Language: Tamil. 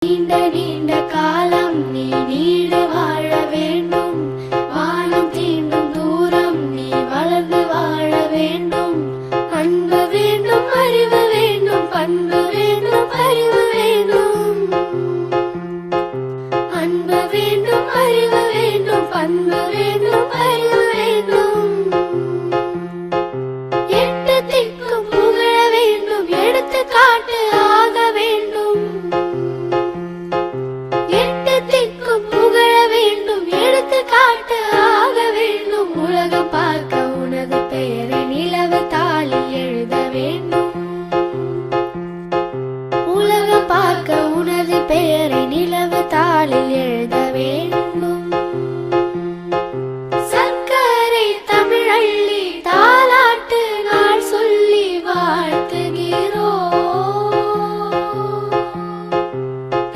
நீண்ட நீண்ட காலம் நீ நீடு வாழ வேண்டும். வானம் தீண்டும் தூரம் நீ வளர்ந்து வாழ வேண்டும். அன்பு வேண்டும், அறிவு வேண்டும், பண்பு வேண்டும், அறிவு வேண்டும். அன்பு வேண்டும், அறிவு வேண்டும், பண்பு வேண்டும், அறிவு வேண்டும். எட்டு திக்கும் புகழ வேண்டும், எடுத்துக்காட்டு ஆக வேண்டும். எட்டு திக்கும் புகழ வேண்டும், எடுத்துக்காட்டு ஆக வேண்டும். உலகம் பார்க்க உனது பெயரை நிலவு தாளில் எழுத வேண்டும். உலகம் பார்க்க உனது பெயரை நிலவு தாளில் எழுத வேண்டும்.